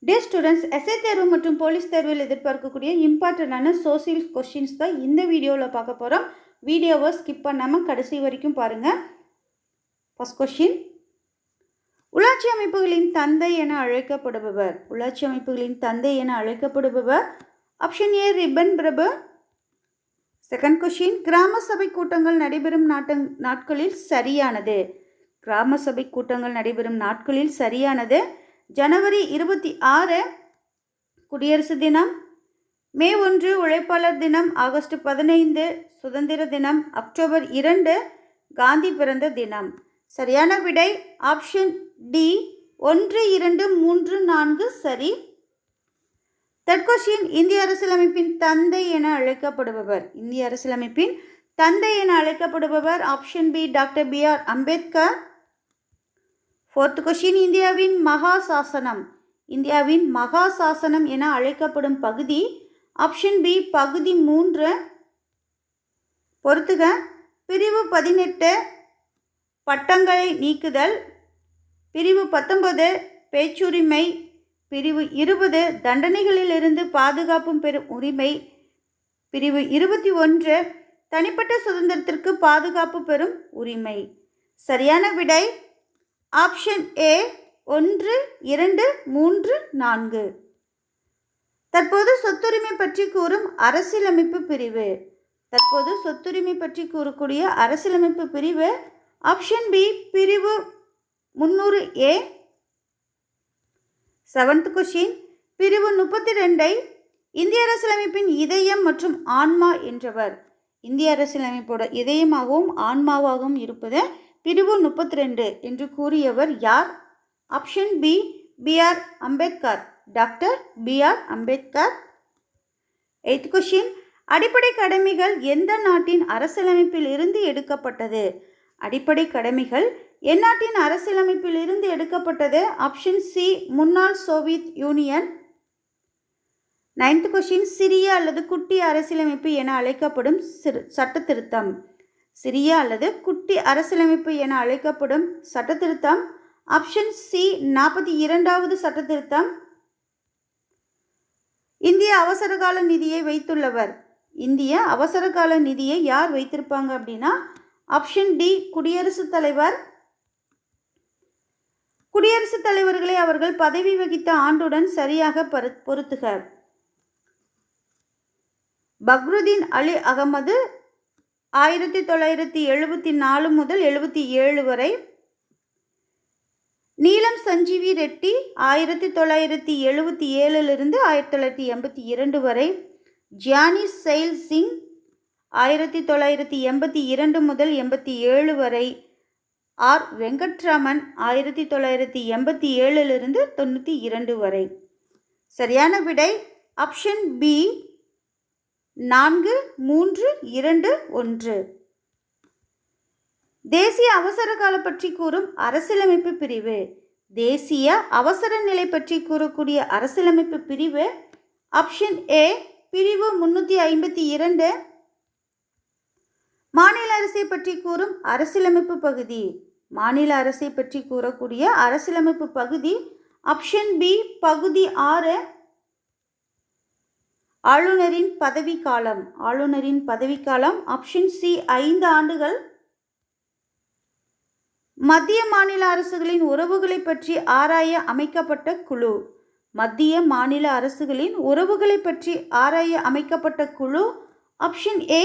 டே students, S A தேர்வு மற்றும் police தேர்வில் எதிர்பார்க்கக்கூடிய இம்பார்ட்டண்டான சோசியல் கொஸ்டின்ஸ் தான் இந்த வீடியோவில் பார்க்க போகிறோம். வீடியோவை ஸ்கிப் பண்ணாமல் கடைசி வரைக்கும் பாருங்கள். ஃபர்ஸ்ட் கொஸ்டின், உள்ளாட்சி அமைப்புகளின் தந்தை என அழைக்கப்படுபவர். உள்ளாட்சி அமைப்புகளின் தந்தை என அழைக்கப்படுபவர் ஆப்ஷன் ஏ ரிப்பன் பிரபு. செகண்ட் கொஸ்டின், கிராம சபை கூட்டங்கள் நடைபெறும் நாட்களில் சரியானது. கிராம சபை கூட்டங்கள் நடைபெறும் நாட்களில் சரியானது ஜனவரி 26 குடியரசு தினம், மே 1 உழைப்பாளர் தினம், ஆகஸ்ட் 15 சுதந்திர தினம், அக்டோபர் 2 காந்தி பிறந்த தினம். சரியான விடை ஆப்ஷன் டி 1, 2, 3, 4 சரி. தேர்ட் கொஸ்டின், இந்திய அரசியலமைப்பின் தந்தை என அழைக்கப்படுபவர். இந்திய அரசியலமைப்பின் தந்தை என அழைக்கப்படுபவர் option B doctor B.R. Ambedkar. Fourth question, இந்தியாவின் மகா சாசனம். இந்தியாவின் மகா சாசனம் என அழைக்கப்படும் பகுதி ஆப்ஷன் பி பகுதி 3. பொறுத்துக. பிரிவு 18 பட்டங்களை நீக்குதல், பிரிவு 19 பேச்சுரிமை, பிரிவு 20 தண்டனைகளிலிருந்து பாதுகாப்பு பெறும் உரிமை, பிரிவு 21 தனிப்பட்ட சுதந்திரத்திற்கு பாதுகாப்பு பெறும் உரிமை. சரியான விடை ஆப்ஷன் ஏ 1, 2, 3, 4. தற்போது சொத்துரிமை பற்றி கூறும் அரசியலமைப்பு பிரிவு. தற்போது சொத்துரிமை பற்றி கூறக்கூடிய அரசியலமைப்பு பிரிவு ஆப்ஷன் பி பிரிவு 300A. செவன்த் கொஸ்டின், பிரிவு 32 இந்திய அரசியலமைப்பின் இதயம் மற்றும் ஆன்மா என்றவர். இந்திய அரசியலமைப்போட இதயமாகவும் ஆன்மாவாகவும் இருப்பது பிரிவு 32 என்று கூறியவர் யார்? Option B B.R. Ambedkar, doctor B.R. Ambedkar. Eight question, அடிப்படை கடமைகள் எந்த நாட்டின் அரசியலமைப்பில் இருந்து எடுக்கப்பட்டது? அடிப்படை கடமைகள் எந்நாட்டின் அரசியலமைப்பில் இருந்து எடுக்கப்பட்டது? ஆப்ஷன் சி முன்னாள் சோவியத் யூனியன். நைன்த் கொஸ்டின், சிறிய அல்லது குட்டி அரசியலமைப்பு என அழைக்கப்படும் சட்ட திருத்தம். சிறிய அல்லது குட்டி அரசியலமைப்பு என அழைக்கப்படும் சட்ட திருத்தம் ஆப்ஷன் சி 42வது சட்ட திருத்தம். இந்திய அவசரகால நிதியை வைத்துள்ளவர். இந்திய அவசரகால நிதியை யார் வைத்திருப்பாங்க அப்படின்னா ஆப்ஷன் டி குடியரசுத் தலைவர். குடியரசுத் தலைவர்களை அவர்கள் பதவி வகித்த ஆண்டுடன் சரியாக பொருத்துக. பக்ருதீன் அலி அகமது 1974 முதல் 77 வரை. நீலம் சஞ்சீவி ரெட்டி 1977 1982 வரை. ஜியானி சைல் சிங் 1982 முதல் 87 வரை. ஆர் வெங்கட்ராமன் 1987 92 வரை. சரியான விடை ஆப்ஷன் பி 4, 3, 2, 1. தேசிய அவசர கால பற்றி கூறும் அரசியலமைப்பு பிரிவு. தேசிய அவசர நிலை பற்றி கூறக்கூடிய அரசியலமைப்பு பிரிவு ஆப்ஷன் ஏ பிரிவு 352. மாநில அரசை பற்றி கூறும் அரசியலமைப்பு பகுதி. மாநில அரசை பற்றி கூறக்கூடிய அரசியலமைப்பு பகுதி ஆப்ஷன் பி பகுதி 6. ஆளுநரின் பதவிக்காலம். ஆளுநரின் பதவிக்காலம் ஆப்ஷன் சி 5 ஆண்டுகள். மத்திய மாநில அரசுகளின் உறவுகளை பற்றி ஆராய அமைக்கப்பட்ட குழு. மத்திய மாநில அரசுகளின் உறவுகளை பற்றி ஆராய அமைக்கப்பட்ட குழு ஆப்ஷன் ஏ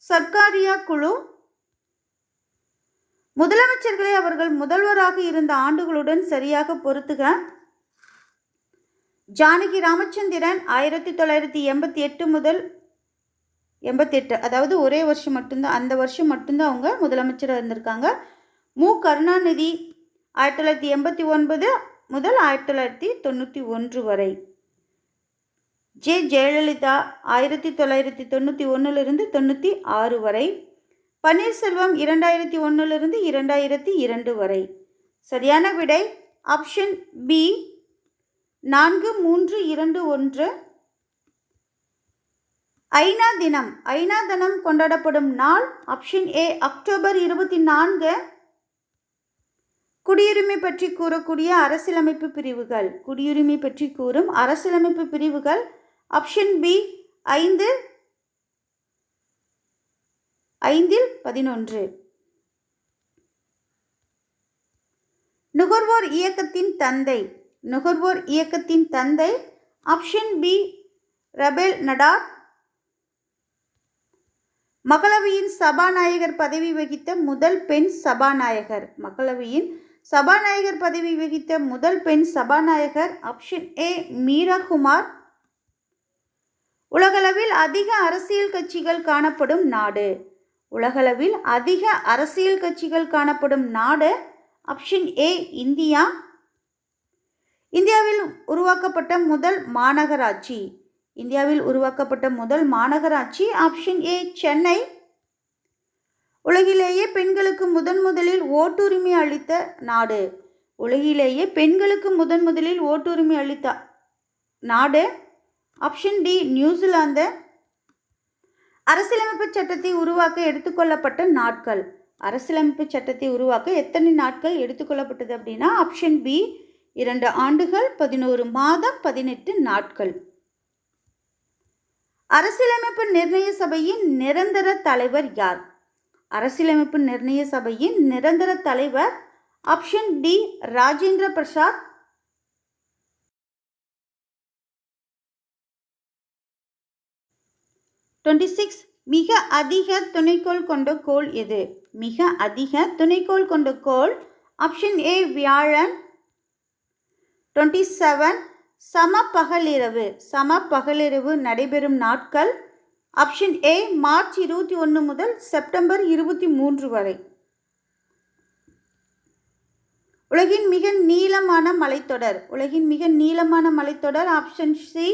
சர்க்காரியா குழு. முதலமைச்சர்களை அவர்கள் முதல்வராக இருந்த ஆண்டுகளுடன் சரியாக பொருத்துக. ஜானகி ராமச்சந்திரன் 1988 முதல் 88, அதாவது ஒரே வருஷம் மட்டும்தான், அந்த வருஷம் மட்டும்தான் அவங்க முதலமைச்சராக இருந்திருக்காங்க. மு கருணாநிதி 1989 முதல் 1991 வரை. ஜே ஜெயலலிதா 1991 96 வரை. பன்னீர்செல்வம் 2001 2002 வரை. சரியான விடை ஆப்ஷன் பி 4, 3, 2, 1. ஐநா தினம். ஐநா தினம் கொண்டாடப்படும் நாள் ஆப்ஷன் ஏ அக்டோபர் 24. குடியுரிமை பற்றி கூறக்கூடிய அரசியலமைப்பு பிரிவுகள். குடியுரிமை பற்றி கூறும் அரசியலமைப்பு பிரிவுகள். ஆப்ஷன் பி 5 நுகர்வோர் இயக்கத்தின் தந்தை. நுகர்வோர் இயக்கத்தின் தந்தை. Option B Ralph Nader. மக்களவையின் சபாநாயகர் பதவி வகித்த முதல் பெண் சபாநாயகர். மக்களவையின் சபாநாயகர் பதவி வகித்த முதல் பெண் சபாநாயகர். Option A Meera Kumar. உலகளவில் அதிக அரசியல் கட்சிகள் காணப்படும் நாடு. உலகளவில் அதிக அரசியல் கட்சிகள் காணப்படும் நாடு. Option A India. இந்தியாவில் உருவாக்கப்பட்ட முதல் மாநகராட்சி. இந்தியாவில் உருவாக்கப்பட்ட முதல் மாநகராட்சி. Option A Chennai. உலகிலேயே பெண்களுக்கு முதலில் ஓட்டுரிமை அளித்த நாடு. உலகிலேயே பெண்களுக்கு முதலில் ஓட்டுரிமை அளித்த நாடு. Option D New Zealand. அரசியலமைப்பு சட்டத்தை உருவாக்க எடுத்துக்கொள்ளப்பட்ட நாட்கள். அரசியலமைப்பு சட்டத்தை உருவாக்க எத்தனை நாட்கள் எடுத்துக்கொள்ளப்பட்டது அப்படின்னா ஆப்ஷன் பி 2 ஆண்டுகள் 11 மாதம் 18 நாட்கள். அரசியலமைப்பு நிர்ணய சபையின் நிரந்தர தலைவர் யார்? அரசியலமைப்பு நிர்ணய சபையின் நிரந்தர தலைவர். Option D Rajendra Prasad. மிக அதிக துணைக்கோள் கொண்ட கோள் எது? மிக அதிக துணைக்கோள் கொண்ட கோள். ஆப்ஷன் ஏ வியாழன். 27 சமபகலிரவு. சமபகலிரவு நடைபெறும் நாட்கள். ஆப்ஷன் ஏ மார்ச் 21 முதல் செப்டம்பர் 23 வரை. உலகின் மிக நீளமான மலைத்தொடர். உலகின் மிக நீளமான மலைத்தொடர். ஆப்ஷன் சி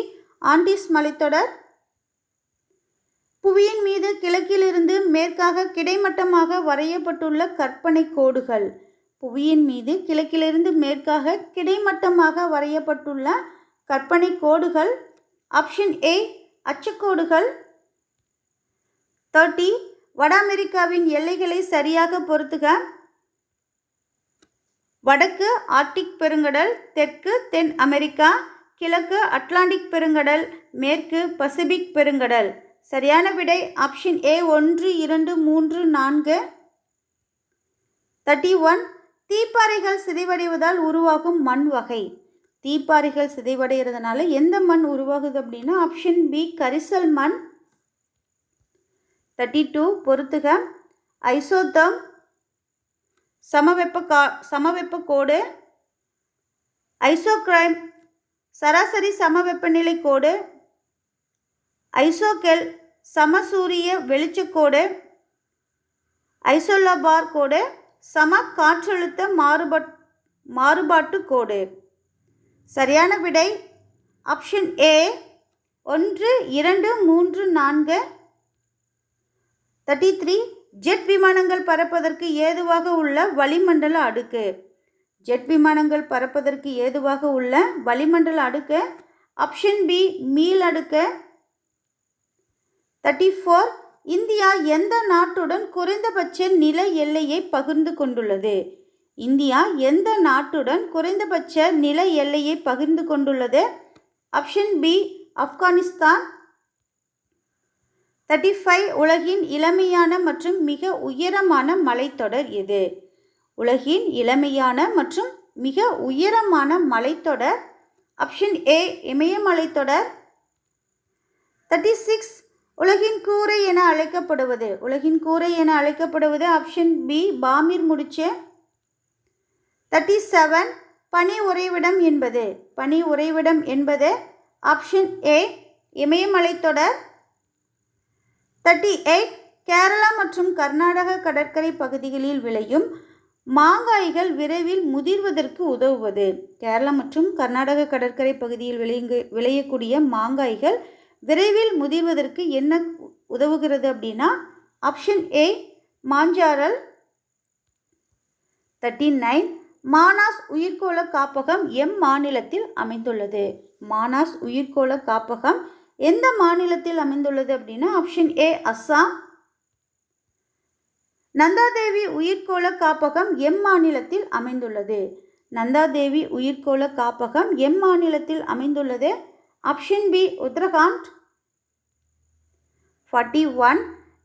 ஆண்டிஸ் மலைத்தொடர். புவியின் மீது கிழக்கிலிருந்து மேற்காக கிடைமட்டமாக வரையப்பட்டுள்ள கற்பனை கோடுகள். புவியின் மீது கிழக்கிலிருந்து மேற்காக கிடைமட்டமாக வரையப்பட்டுள்ள கற்பனை கோடுகள். Option A அச்சுக்கோடுகள். 30 வட அமெரிக்காவின் எல்லைகளை சரியாக பொறுத்துக. வடக்கு ஆர்க்டிக் பெருங்கடல், தெற்கு தென் அமெரிக்கா, கிழக்கு அட்லாண்டிக் பெருங்கடல், மேற்கு பசிபிக் பெருங்கடல். சரியான விடை ஆப்ஷன் ஏ 1 2 3 4. 31 தீப்பாறைகள் சிதைவடைவதால் உருவாகும் மண் வகை. தீப்பாறைகள் சிதைவடைகிறதுனால எந்த மண் உருவாகுது அப்படின்னா ஆப்ஷன் பி கரிசல் மண். 32 பொறுத்துக. ஐசோதர்ம் சமவெப்ப கோடு. ஐசோக்ரைம் சராசரி சமவெப்பநிலை கோடு. ஐசோகெல் சமசூரிய வெளிச்சக்கோடு. ஐசோலாபார் கோடு சம காற்றழுத்த மாறுபாட்டு கோடு. சரியான விடை ஆப்ஷன் ஏ 1 2 3 4. 33 ஜெட் விமானங்கள் பறப்பதற்கு ஏதுவாக உள்ள வளிமண்டல அடுக்கு. ஜெட் விமானங்கள் பறப்பதற்கு ஏதுவாக உள்ள வளிமண்டல அடுக்கு. ஆப்ஷன் பி மீள் அடுக்கு. 34 இந்தியா எந்த நாட்டுடன் குறைந்தபட்ச நில எல்லையை பகிர்ந்து கொண்டுள்ளது? இந்தியா எந்த நாட்டுடன் குறைந்தபட்ச நில எல்லையை பகிர்ந்து கொண்டுள்ளது? Option B Afghanistan. 35 உலகின் இளமையான மற்றும் மிக உயரமான மலைத்தொடர் எது? உலகின் இளமையான மற்றும் மிக உயரமான மலைத்தொடர். Option A இமயமலைத்தொடர். 36 உலகின் கூரை என அழைக்கப்படுவது. உலகின் கூரை என அழைக்கப்படுவது. ஆப்ஷன் பி பாமிர் முடிச்சு. 37 பனி உறைவிடம் என்பது. பனி உறைவிடம் என்பது. Option A இமயமலைத்தொடர். 38 கேரளா மற்றும் கர்நாடக கடற்கரை பகுதிகளில் விளையும் மாங்காய்கள் விரைவில் முதிர்வதற்கு உதவுவது. கேரளா மற்றும் கர்நாடக கடற்கரை பகுதியில் விளையக்கூடிய மாங்காய்கள் விரைவில் முதிர்வதற்கு என்ன உதவுகிறது அப்படின்னா ஆப்ஷன் ஏ மாஞ்சாரல். 39 மானாஸ் உயிர்க்கோள காப்பகம் மாநிலத்தில் அமைந்துள்ளது. மானாஸ் உயிர்க்கோள காப்பகம் எந்த மாநிலத்தில் அமைந்துள்ளது அப்படின்னா ஆப்ஷன் ஏ அஸ்ஸாம். நந்தாதேவி உயிர்க்கோள காப்பகம் எம் மாநிலத்தில் அமைந்துள்ளது? நந்தாதேவி உயிர்க்கோள காப்பகம் எம் மாநிலத்தில் அமைந்துள்ளது? Option B Uttarakhand. 41.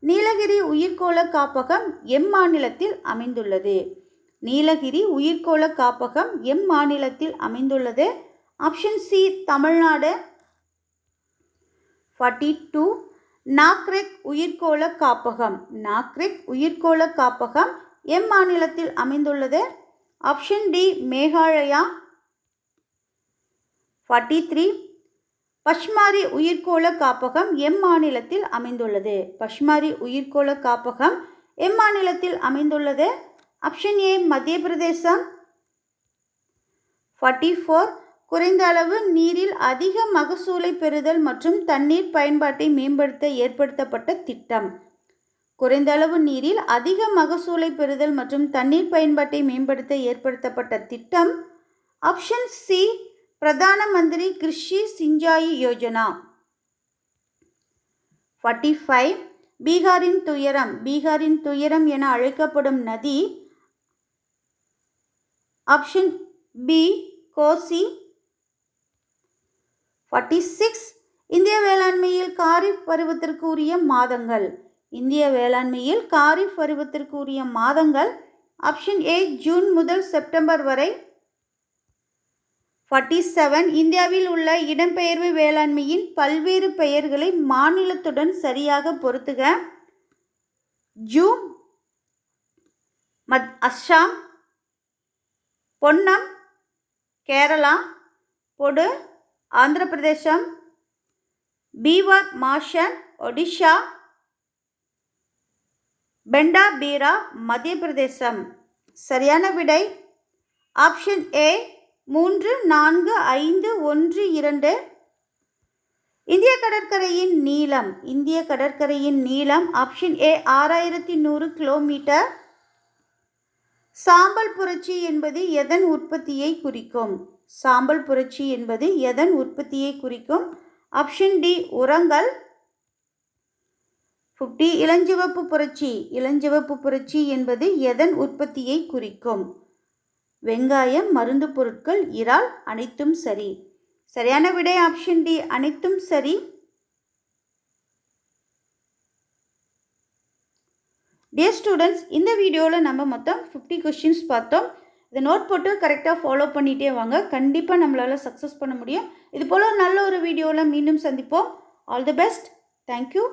நீலகிரி உயிர்க்கோள காப்பகம் எம் மாநிலத்தில் அமைந்துள்ளது? நீலகிரி உயிர்க்கோள காப்பகம் எம் மாநிலத்தில் அமைந்துள்ளது? Option C Tamil Nadu. 42. நாக்ரெக் உயிர்க்கோள காப்பகம். நாக்ரெக் உயிர்க்கோள காப்பகம் எம் மாநிலத்தில் அமைந்துள்ளது? Option D Meghalaya. 43. பச்மாரி உயிர்க்கோள காப்பகம் எம் மாநிலத்தில் அமைந்துள்ளது? பச்மாரி உயிர்க்கோள காப்பகம் எம் மாநிலத்தில் அமைந்துள்ளது? ஆப்ஷன் ஏ மத்திய பிரதேசம். 44. குறைந்த அளவு நீரில் அதிக மகசூலை பெறுதல் மற்றும் தண்ணீர் பயன்பாட்டை மேம்படுத்த ஏற்படுத்தப்பட்ட திட்டம். குறைந்த அளவு நீரில் அதிக மகசூலை பெறுதல் மற்றும் தண்ணீர் பயன்பாட்டை மேம்படுத்த ஏற்படுத்தப்பட்ட திட்டம். ஆப்ஷன் சி பிரதான மந்திரி கிருஷி சிஞ்சாயி யோஜனா. 45. பீகாரின் துயரம். பீகாரின் துயரம் என அழைக்கப்படும் நதி. Option B Kosi. 46. இந்திய வேளாண்மையில் காரிஃப் பருவத்திற்கு உரிய மாதங்கள். இந்திய வேளாண்மையில் காரிஃப் பருவத்திற்கு உரிய மாதங்கள். ஆப்ஷன் ஏ ஜூன் முதல் செப்டம்பர் வரை. 47. இந்தியாவில் உள்ள இடம்பெயர்வு வேளாண்மையின் பல்வேறு பெயர்களை மாநிலத்துடன் சரியாக பொருத்துக. ஜூம், அஸ்ஸாம், பொன்னம், கேரளா, பொடு, ஆந்திர பிரதேசம், பீவர் மாஷன், ஒடிஷா, பெண்டா பீரா, மத்திய பிரதேசம். சரியான விடை ஆப்ஷன் ஏ 3, 4, 5, 1, 2. இந்திய கடற்கரையின் நீளம். இந்திய கடற்கரையின் நீளம். Option A 6100 kilometre. சாம்பல் புரட்சி என்பது எதன் உற்பத்தியை குறிக்கும்? சாம்பல் புரட்சி என்பது எதன் உற்பத்தியை குறிக்கும்? ஆப்ஷன் டி உரங்கள். 50. இளஞ்சிவப்பு புரட்சி. இளஞ்சிவப்பு புரட்சி என்பது எதன் உற்பத்தியை குறிக்கும்? வெங்காயம், மருந்து பொருட்கள், இறால், அனைத்தும் சரி. சரியான விடை ஆப்ஷன் டி அனைத்தும் சரி. டியர் ஸ்டூடெண்ட்ஸ், இந்த வீடியோவில் நம்ம மொத்தம் 50 கொஷின்ஸ் பார்த்தோம். இதை நோட் போட்டு கரெக்டாக ஃபாலோ பண்ணிகிட்டே வாங்க. கண்டிப்பாக நம்மளால் சக்ஸஸ் பண்ண முடியும். இது போல் நல்ல ஒரு வீடியோவில் மீண்டும் சந்திப்போம். All the best. தேங்க்யூ.